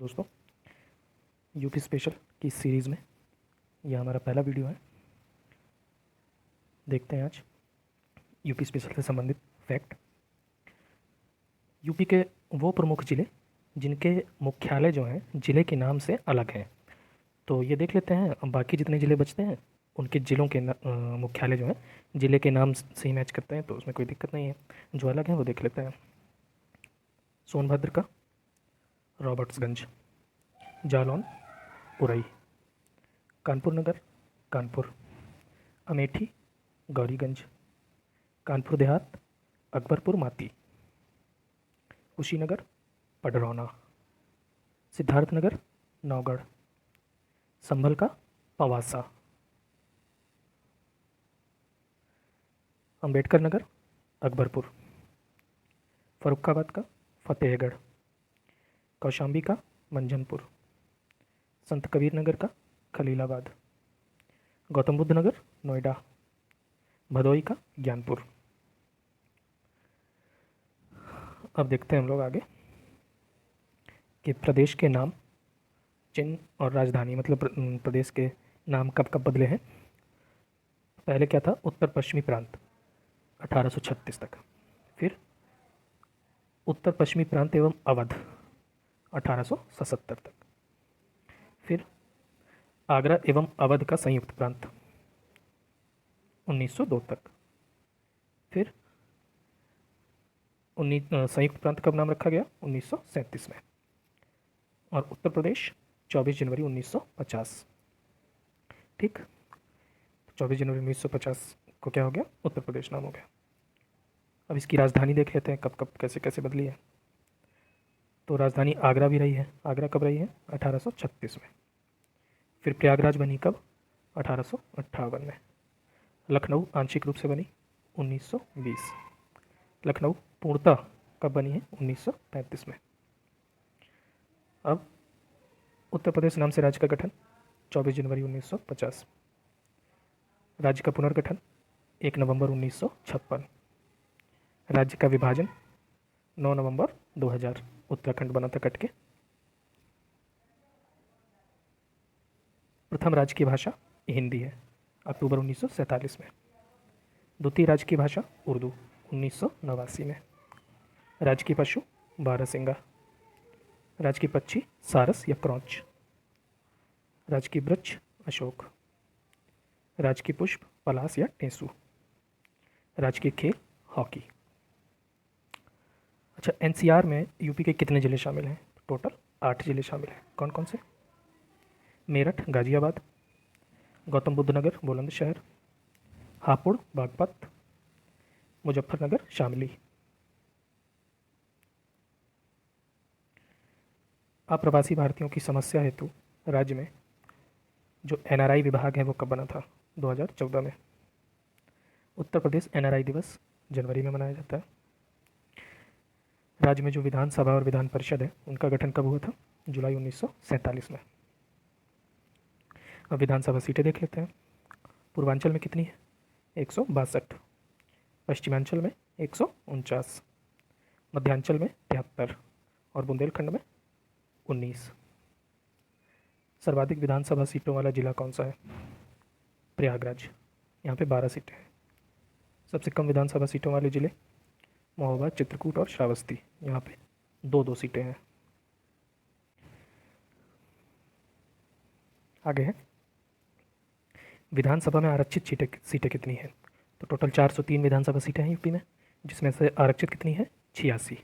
दोस्तों, UP special की इस सीरीज़ में यह हमारा पहला वीडियो है। देखते हैं आज यूपी स्पेशल से संबंधित फैक्ट। यूपी के वो प्रमुख ज़िले जिनके मुख्यालय जो हैं ज़िले के नाम से अलग हैं। तो ये देख लेते हैं, अब बाकी जितने ज़िले बचते हैं उनके ज़िलों के मुख्यालय जो हैं ज़िले के नाम से ही मैच करते हैं, तो उसमें कोई दिक्कत नहीं है। जो अलग हैं वो देख लेते हैं। सोनभद्र का रॉबर्ट्सगंज, जालौन उरई, कानपुर नगर कानपुर, अमेठी गौरीगंज, कानपुर देहात अकबरपुर माती, कुशीनगर पडरौना, सिद्धार्थनगर नौगढ़, संभल का पवासा, अंबेडकर नगर अकबरपुर, फर्रुखाबाद का फतेहगढ़, कौशाम्बी का मंझनपुर, संत कबीर नगर का खलीलाबाद, गौतम बुद्ध नगर नोएडा, भदोई का ज्ञानपुर। अब देखते हैं हम लोग आगे कि प्रदेश के नाम, चिन्ह और राजधानी, मतलब प्रदेश के नाम कब कब बदले हैं। पहले क्या था? उत्तर पश्चिमी प्रांत 1836 तक, फिर उत्तर पश्चिमी प्रांत एवं अवध 1877 तक, फिर आगरा एवं अवध का संयुक्त प्रांत 1902 तक, फिर संयुक्त प्रांत कब नाम रखा गया? 1937 में, और उत्तर प्रदेश 24 जनवरी 1950। ठीक, 24 जनवरी 1950 को क्या हो गया? उत्तर प्रदेश नाम हो गया। अब इसकी राजधानी देख लेते हैं कब कब कैसे कैसे बदली है। तो राजधानी आगरा भी रही है। आगरा कब रही है? 1836 में। फिर प्रयागराज बनी कब? 1858 में। लखनऊ आंशिक रूप से बनी 1920। लखनऊ पूर्णतः कब बनी है? 1935 में। अब उत्तर प्रदेश नाम से राज्य का गठन 24 जनवरी 1950। राज्य का पुनर्गठन 1 नवंबर 1956। राज्य का विभाजन 9 नवंबर 2000। उत्तराखंड बना था कट के। प्रथम राज्य की भाषा हिंदी है, अक्टूबर 1947 में। द्वितीय राज्य की भाषा उर्दू 1989 में। राज्य की पशु बारहसिंगा। राज्य की पक्षी सारस या क्रॉच। राज्य की वृक्ष अशोक। राज्य की पुष्प पलास या टेसू। राज्य के खेल हॉकी। अच्छा, एनसीआर में यूपी के कितने ज़िले शामिल हैं? टोटल 8 ज़िले शामिल हैं। कौन कौन से? मेरठ गाजियाबाद, गौतम बुद्ध नगर बुलंदशहर, हापुड़ बागपत, मुजफ्फरनगर शामली। अप्रवासी भारतीयों की समस्या हेतु राज्य में जो एनआरआई विभाग है वो कब बना था? 2014 में। उत्तर प्रदेश एनआरआई दिवस जनवरी में मनाया जाता है। राज्य में जो विधानसभा और विधान परिषद है उनका गठन कब हुआ था? जुलाई 1947 में। अब विधानसभा सीटें देख लेते हैं। पूर्वांचल में कितनी है? 162। पश्चिमांचल में 149। मध्यांचल में 73 और बुंदेलखंड में 19। सर्वाधिक विधानसभा सीटों वाला जिला कौन सा है? प्रयागराज, यहाँ पे 12 सीटें हैं। सबसे कम विधानसभा सीटों वाले जिले महोबा, चित्रकूट और श्रावस्ती, यहाँ पे 2-2 सीटें हैं। आगे है विधानसभा में आरक्षित सीटें कितनी हैं? तो टोटल 403 विधानसभा सीटें हैं यूपी में, जिसमें से आरक्षित कितनी है? 86।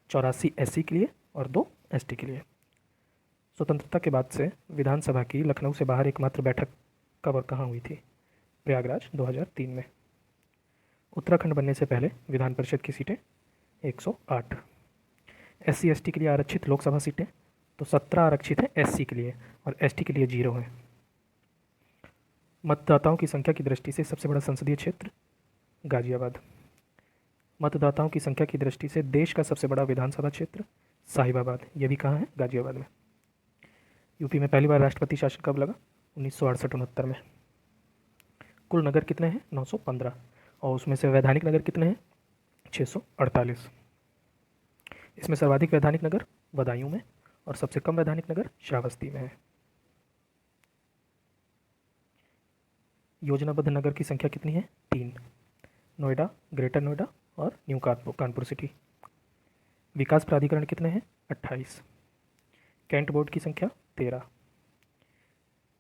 84 एससी के लिए और 2 एसटी के लिए। स्वतंत्रता के बाद से विधानसभा की लखनऊ से बाहर एकमात्र बैठक कब और कहाँ हुई थी? प्रयागराज 2003 में। उत्तराखंड बनने से पहले विधान परिषद की सीटें 108। एससी एसटी के लिए आरक्षित लोकसभा सीटें तो 17 आरक्षित हैं एससी के लिए, और एसटी के लिए 0 हैं। मतदाताओं की संख्या की दृष्टि से सबसे बड़ा संसदीय क्षेत्र गाजियाबाद। मतदाताओं की संख्या की दृष्टि से देश का सबसे बड़ा विधानसभा क्षेत्र साहिबाबाद, यह भी कहाँ है? गाजियाबाद में। यूपी में पहली बार राष्ट्रपति शासन कब लगा? 1968-69 में। कुल नगर कितने हैं? 915, और उसमें से वैधानिक नगर कितने हैं? 648। इसमें सर्वाधिक वैधानिक नगर बदायूं में और सबसे कम वैधानिक नगर श्रावस्ती में है। योजनाबद्ध नगर की संख्या कितनी है? 3, नोएडा, ग्रेटर नोएडा और न्यू कानपुर सिटी। विकास प्राधिकरण कितने हैं? 28। कैंट बोर्ड की संख्या 13।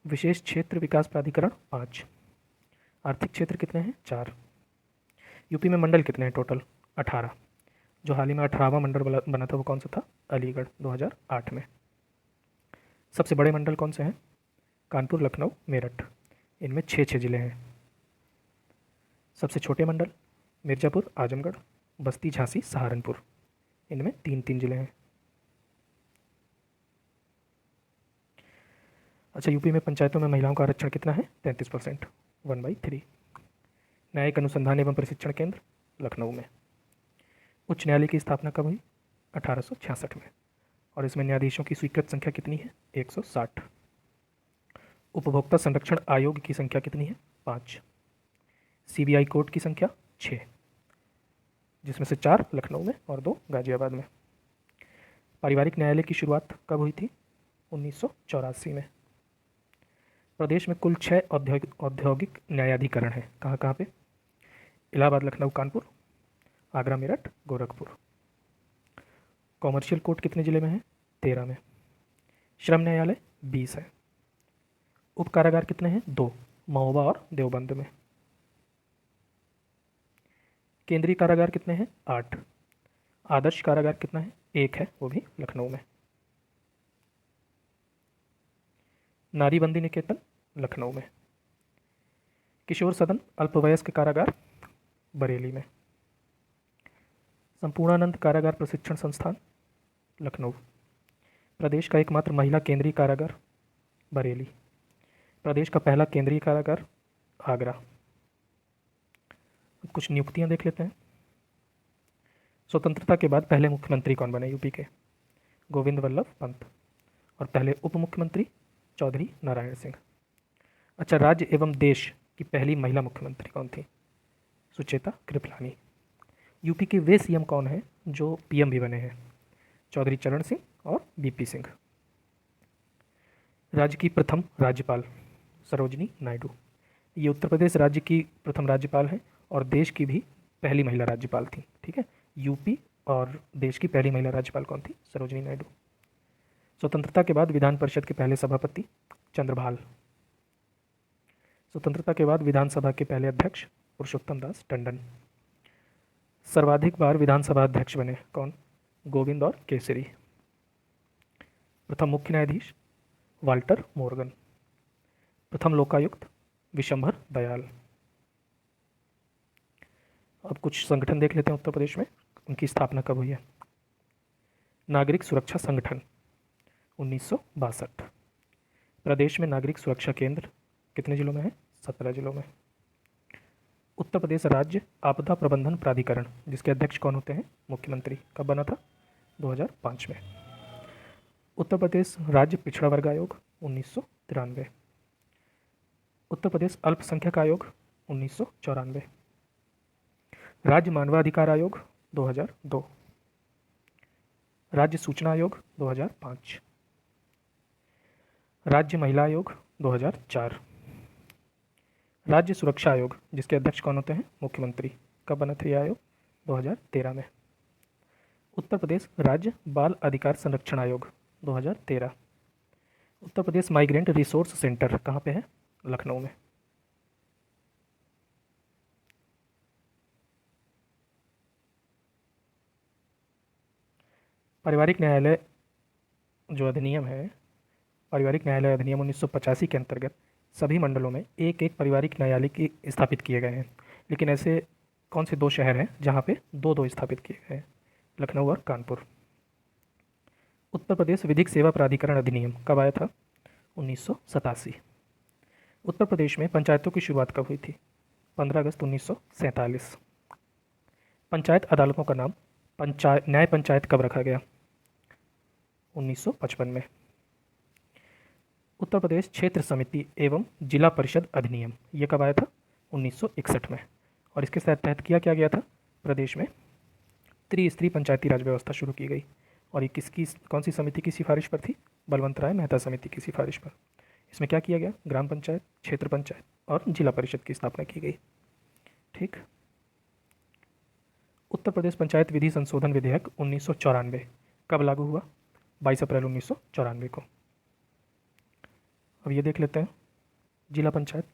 विशेष क्षेत्र विकास प्राधिकरण 5। आर्थिक क्षेत्र कितने हैं? 4। यूपी में मंडल कितने हैं टोटल? 18। जो हाल ही में 18वां मंडल बना था वो कौन सा था? अलीगढ़, 2008 में। सबसे बड़े मंडल कौन से हैं? कानपुर, लखनऊ, मेरठ। इनमें 6 जिले हैं। सबसे छोटे मंडल? मिर्ज़ापुर, आजमगढ़, बस्ती, झांसी, सहारनपुर। इनमें 3 जिले हैं। अच्छा, यूपी में पंचायतों में महिलाओं का आरक्षण कितना है? 33%, 1/3। न्यायिक अनुसंधान एवं प्रशिक्षण केंद्र लखनऊ में। उच्च न्यायालय की स्थापना कब हुई? 1866 में। और इसमें न्यायाधीशों की स्वीकृत संख्या कितनी है? 160। उपभोक्ता संरक्षण आयोग की संख्या कितनी है? 5। सीबीआई कोर्ट की संख्या 6, जिसमें से 4 लखनऊ में और 2 गाजियाबाद में। पारिवारिक न्यायालय की शुरुआत कब हुई थी? 1984 में। प्रदेश में कुल 6 औद्योगिक न्यायाधिकरण हैं। कहाँ कहाँ पे? इलाहाबाद, लखनऊ, कानपुर, आगरा, मेरठ, गोरखपुर। कॉमर्शियल कोर्ट कितने ज़िले में है? 13 में। श्रम न्यायालय 20 है। उप कारागार कितने हैं? 2, महोबा और देवबंद में। केंद्रीय कारागार कितने हैं? 8। आदर्श कारागार कितना है? 1 है, वो भी लखनऊ में। नारीबंदी निकेतन लखनऊ में। किशोर सदन अल्पवयस्क कारागार बरेली में। संपूर्णानंद कारागार प्रशिक्षण संस्थान लखनऊ। प्रदेश का एकमात्र महिला केंद्रीय कारागार बरेली। प्रदेश का पहला केंद्रीय कारागार आगरा। कुछ नियुक्तियां देख लेते हैं। स्वतंत्रता के बाद पहले मुख्यमंत्री कौन बने यूपी के? गोविंद वल्लभ पंत। और पहले उप मुख्यमंत्री चौधरी नारायण सिंह। अच्छा, राज्य एवं देश की पहली महिला मुख्यमंत्री कौन थी? सुचेता कृपलानी। यूपी के वे सीएम कौन हैं जो पीएम भी बने हैं? चौधरी चरण सिंह और बीपी सिंह। राज्य की प्रथम राज्यपाल सरोजनी नायडू। ये उत्तर प्रदेश राज्य की प्रथम राज्यपाल हैं और देश की भी पहली महिला राज्यपाल थी। ठीक है, यूपी और देश की पहली महिला राज्यपाल कौन थी? सरोजनी नायडू। स्वतंत्रता के बाद विधान परिषद के पहले सभापति चंद्रभाल। स्वतंत्रता के बाद विधानसभा के पहले अध्यक्ष पुरुषोत्तम दास टंडन। सर्वाधिक बार विधानसभा अध्यक्ष बने कौन? गोविंद और केसरी। प्रथम मुख्य न्यायाधीश वाल्टर मोर्गन। प्रथम लोकायुक्त विशंभर दयाल। अब कुछ संगठन देख लेते हैं उत्तर प्रदेश में, उनकी स्थापना कब हुई है। नागरिक सुरक्षा संगठन 1962। प्रदेश में नागरिक सुरक्षा केंद्र कितने जिलों में है? 17 जिलों में। उत्तर प्रदेश राज्य आपदा प्रबंधन प्राधिकरण, जिसके अध्यक्ष कौन होते हैं? मुख्यमंत्री। कब बना था? 2005 में। उत्तर प्रदेश राज्य पिछड़ा वर्ग आयोग 1993। उत्तर प्रदेश अल्पसंख्यक आयोग 1994। राज्य मानवाधिकार आयोग 2002। राज्य सूचना आयोग 2005। राज्य महिला आयोग 2004। राज्य सुरक्षा आयोग, जिसके अध्यक्ष कौन होते हैं? मुख्यमंत्री। कब बना था यह आयोग? 2013 में। उत्तर प्रदेश राज्य बाल अधिकार संरक्षण आयोग 2013। Uttar Pradesh migrant resource centre कहाँ पे है? लखनऊ में। पारिवारिक न्यायालय जो अधिनियम है, पारिवारिक न्यायालय अधिनियम 1985 के अंतर्गत सभी मंडलों में एक एक पारिवारिक न्यायालय की स्थापित किए गए हैं। लेकिन ऐसे कौन से 2 शहर हैं जहाँ पे 2-2 स्थापित किए गए हैं? लखनऊ और कानपुर। उत्तर प्रदेश विधिक सेवा प्राधिकरण अधिनियम कब आया था? 1987। उत्तर प्रदेश में पंचायतों की शुरुआत कब हुई थी? 15 अगस्त 1947। पंचायत अदालतों का नाम न्याय पंचायत कब रखा गया? 1955 में। उत्तर प्रदेश क्षेत्र समिति एवं जिला परिषद अधिनियम ये कब आया था? 1961 में। और इसके तहत क्या किया गया था? प्रदेश में त्रिस्तरीय पंचायती राज व्यवस्था शुरू की गई और ये किसकी, कौन सी समिति की सिफारिश पर थी? बलवंत राय मेहता समिति की सिफारिश पर। इसमें क्या किया गया? ग्राम पंचायत, क्षेत्र पंचायत और जिला परिषद की स्थापना की गई। ठीक। उत्तर प्रदेश पंचायत विधि संशोधन विधेयक 1994 कब लागू हुआ? 22 अप्रैल 1994 को। अब ये देख लेते हैं जिला पंचायत।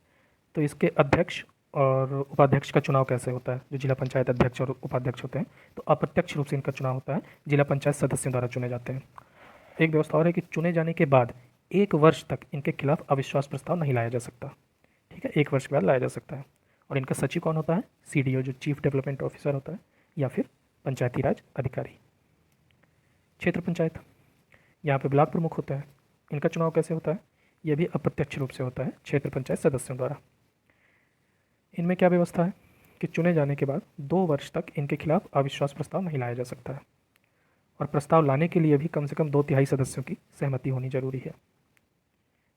तो इसके अध्यक्ष और उपाध्यक्ष का चुनाव कैसे होता है? जो जिला पंचायत अध्यक्ष और उपाध्यक्ष होते हैं, तो अप्रत्यक्ष रूप से इनका चुनाव होता है, जिला पंचायत सदस्यों द्वारा चुने जाते हैं। एक व्यवस्था और है कि चुने जाने के बाद 1 वर्ष तक इनके खिलाफ अविश्वास प्रस्ताव नहीं लाया जा सकता। ठीक है, 1 वर्ष के बाद लाया जा सकता है। और इनका सचिव कौन होता है? CDO, जो चीफ डेवलपमेंट ऑफिसर होता है, या फिर पंचायती राज अधिकारी। क्षेत्र पंचायत, यहाँ पे ब्लॉक प्रमुख होता है। इनका चुनाव कैसे होता है? यह भी अप्रत्यक्ष रूप से होता है, क्षेत्र पंचायत सदस्यों द्वारा। इनमें क्या व्यवस्था है कि चुने जाने के बाद 2 वर्ष तक इनके खिलाफ अविश्वास प्रस्ताव नहीं लाया जा सकता है, और प्रस्ताव लाने के लिए भी कम से कम 2/3 सदस्यों की सहमति होनी जरूरी है।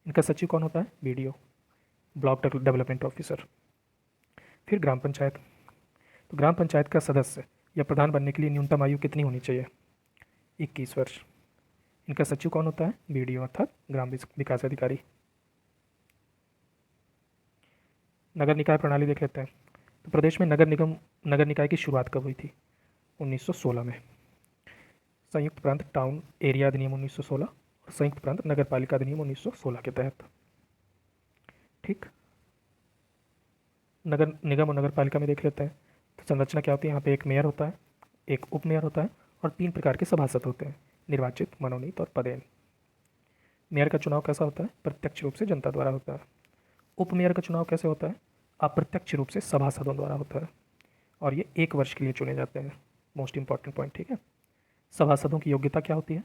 इनका सचिव कौन होता है? BDO, block development officer. फिर ग्राम पंचायत। तो ग्राम पंचायत का सदस्य या प्रधान बनने के लिए न्यूनतम आयु कितनी होनी चाहिए? 21 वर्ष। इनका सचिव कौन होता है? BDO अर्थात ग्राम विकास अधिकारी। नगर निकाय प्रणाली देख लेते हैं। तो प्रदेश में नगर निकाय की शुरुआत कब हुई थी? 1916 में। संयुक्त प्रांत टाउन एरिया अधिनियम 1916 और संयुक्त प्रांत नगर पालिका अधिनियम 1916 के तहत। ठीक। नगर निगम और नगर पालिका में देख लेते हैं। तो संरचना क्या होती है? यहाँ पे एक मेयर होता है, एक उप मेयर होता है और 3 प्रकार के सभासद होते हैं, निर्वाचित, मनोनीत और पदेन। मेयर का चुनाव कैसा होता है? प्रत्यक्ष रूप से जनता द्वारा होता है। उप मेयर का चुनाव कैसे होता है? अप्रत्यक्ष रूप से सभासदों द्वारा होता है, और ये 1 वर्ष के लिए चुने जाते हैं। Most important point. ठीक है। सभासदों की योग्यता क्या होती है?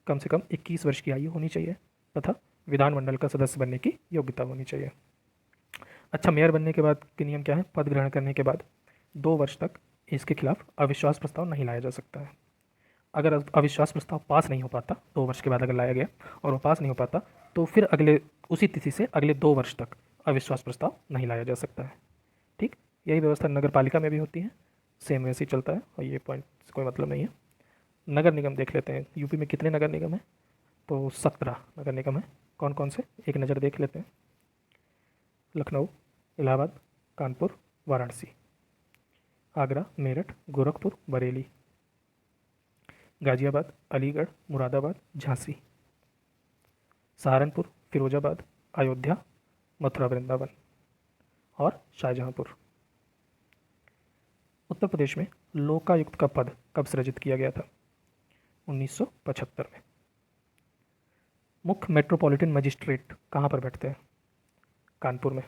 कम से कम 21 वर्ष की आयु होनी चाहिए तथा विधानमंडल का सदस्य बनने की योग्यता होनी चाहिए। अच्छा, मेयर बनने के बाद के नियम क्या है? पद ग्रहण करने के बाद 2 वर्ष तक इसके खिलाफ अविश्वास प्रस्ताव नहीं लाया जा सकता है। अगर अविश्वास प्रस्ताव पास नहीं हो पाता, 2 वर्ष के बाद अगर लाया गया और वो पास नहीं हो पाता, तो फिर उसी तिथि से अगले 2 वर्ष तक अविश्वास प्रस्ताव नहीं लाया जा सकता है। ठीक। यही व्यवस्था नगर पालिका में भी होती है, सेम वैसे ही चलता है, और ये पॉइंट से कोई मतलब नहीं है। नगर निगम देख लेते हैं। यूपी में कितने नगर निगम हैं? तो 17 नगर निगम है। कौन कौन से? एक नज़र देख लेते हैं। लखनऊ, इलाहाबाद, कानपुर, वाराणसी, आगरा, मेरठ, गोरखपुर, बरेली, गाजियाबाद, अलीगढ़, मुरादाबाद, झांसी, सहारनपुर, फिरोजाबाद, अयोध्या, मथुरा वृंदावन और शाहजहांपुर। उत्तर प्रदेश में लोकायुक्त का पद कब सृजित किया गया था? 1975 में। मुख्य मेट्रोपॉलिटन मजिस्ट्रेट कहाँ पर बैठते हैं? कानपुर में।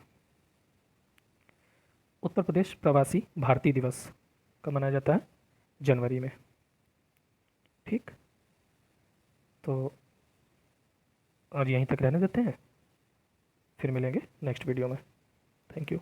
उत्तर प्रदेश प्रवासी भारतीय दिवस कब मनाया जाता है? जनवरी में। ठीक। तो और यहीं तक रहने देते हैं, फिर मिलेंगे नेक्स्ट वीडियो में। Thank you.